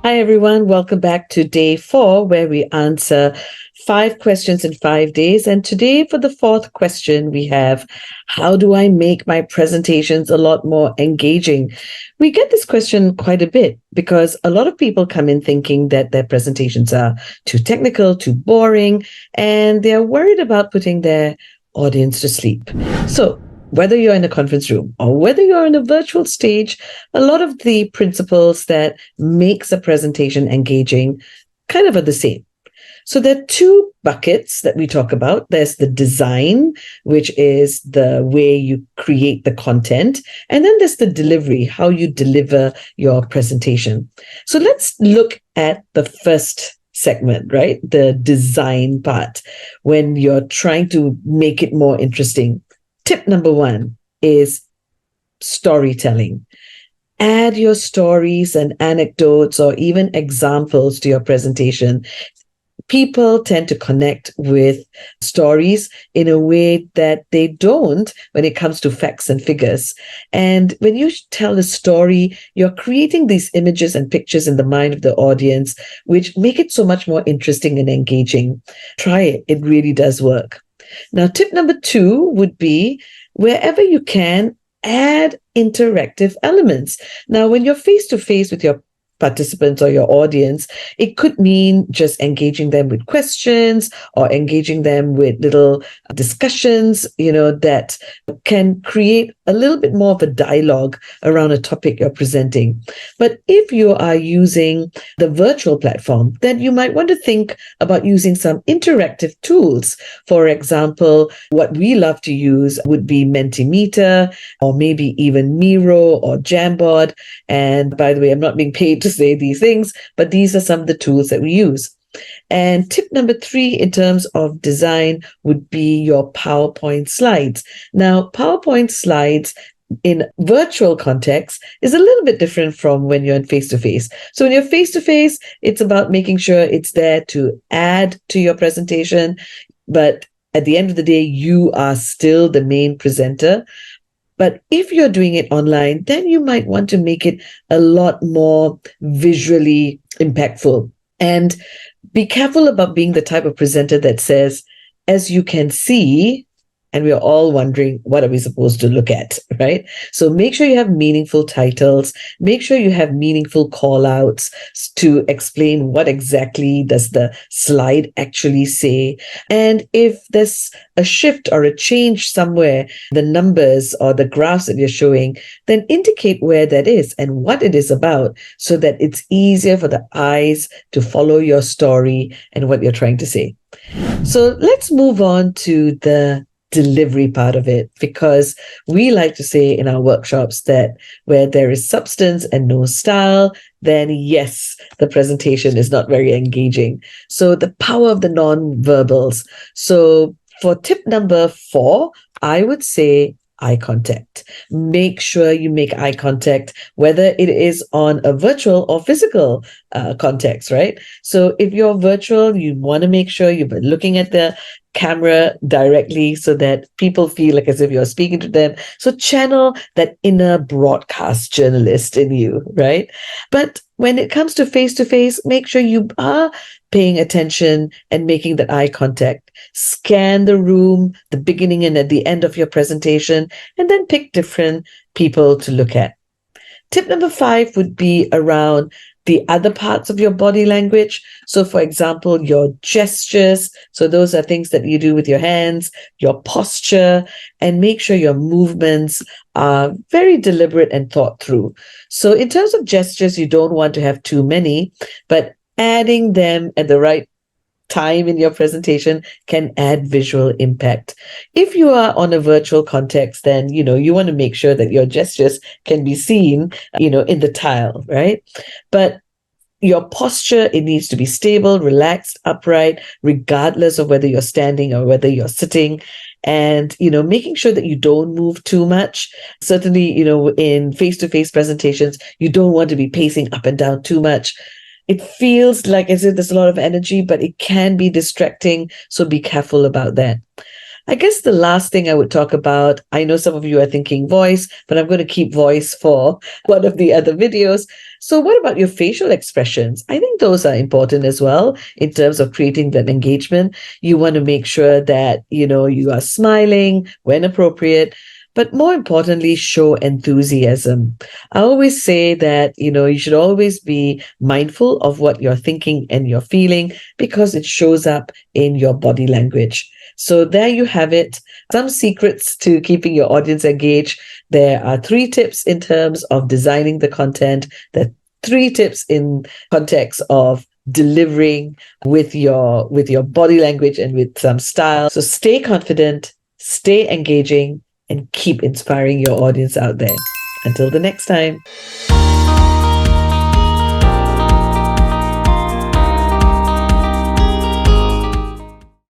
Hi, everyone. Welcome back to day 4, where we answer 5 questions in 5 days. And today, for the fourth question, we have, how do I make my presentations a lot more engaging? We get this question quite a bit because a lot of people come in thinking that their presentations are too technical, too boring, and they're worried about putting their audience to sleep. So, whether you're in a conference room or whether you're in a virtual stage, a lot of the principles that makes a presentation engaging kind of are the same. So there are two buckets that we talk about. There's the design, which is the way you create the content. And then there's the delivery, how you deliver your presentation. So let's look at the first segment, right? The design part, when you're trying to make it more interesting. Tip number 1 is storytelling. Add your stories and anecdotes or even examples to your presentation. People tend to connect with stories in a way that they don't when it comes to facts and figures. And when you tell a story, you're creating these images and pictures in the mind of the audience, which make it so much more interesting and engaging. Try it. It really does work. Now, tip number 2 would be, wherever you can, add interactive elements. Now, when you're face to face with your participants or your audience, it could mean just engaging them with questions or engaging them with little discussions, that can create a little bit more of a dialogue around a topic you're presenting. But if you are using the virtual platform, then you might want to think about using some interactive tools. For example, what we love to use would be Mentimeter or maybe even Miro or Jamboard. And by the way, I'm not being paid to say these things, but these are some of the tools that we use. And tip number 3 in terms of design would be your PowerPoint slides. Now, PowerPoint slides in virtual context is a little bit different from when you're in face-to-face. So when you're face-to-face, it's about making sure it's there to add to your presentation. But at the end of the day, you are still the main presenter. But if you're doing it online, then you might want to make it a lot more visually impactful. And be careful about being the type of presenter that says, as you can see, and we're all wondering, what are we supposed to look at, right? So make sure you have meaningful titles. Make sure you have meaningful call outs to explain what exactly does the slide actually say. And if there's a shift or a change somewhere, the numbers or the graphs that you're showing, then indicate where that is and what it is about so that it's easier for the eyes to follow your story and what you're trying to say. So let's move on to the delivery part of it, because we like to say in our workshops that where there is substance and no style, then yes, the presentation is not very engaging. So the power of the non-verbals. So for tip number 4, I would say eye contact. Make sure you make eye contact, whether it is on a virtual or physical context, right? So if you're virtual, you want to make sure you're looking at the camera directly so that people feel like as if you're speaking to them. So channel that inner broadcast journalist in you, right? But when it comes to face, make sure you are paying attention and making that eye contact. Scan the room, the beginning and at the end of your presentation, and then pick different people to look at. Tip number 5 would be around the other parts of your body language. So, for example, your gestures. So those are things that you do with your hands, your posture, and make sure your movements are very deliberate and thought through. So in terms of gestures, you don't want to have too many, but adding them at the right time in your presentation can add visual impact. If you are on a virtual context, then, you want to make sure that your gestures can be seen, in the tile, right? But your posture, it needs to be stable, relaxed, upright, regardless of whether you're standing or whether you're sitting. And, making sure that you don't move too much. Certainly, in face-to-face presentations, you don't want to be pacing up and down too much. It feels like as if there's a lot of energy, but it can be distracting. So be careful about that. I guess the last thing I would talk about, I know some of you are thinking voice, but I'm going to keep voice for one of the other videos. So what about your facial expressions? I think those are important as well in terms of creating that engagement. You want to make sure that, you are smiling when appropriate, but more importantly, show enthusiasm. I always say that, you should always be mindful of what you're thinking and you're feeling because it shows up in your body language. So there you have it. Some secrets to keeping your audience engaged. There are 3 tips in terms of designing the content. There are 3 tips in context of delivering with your body language and with some style. So stay confident, stay engaging, and keep inspiring your audience out there. Until the next time.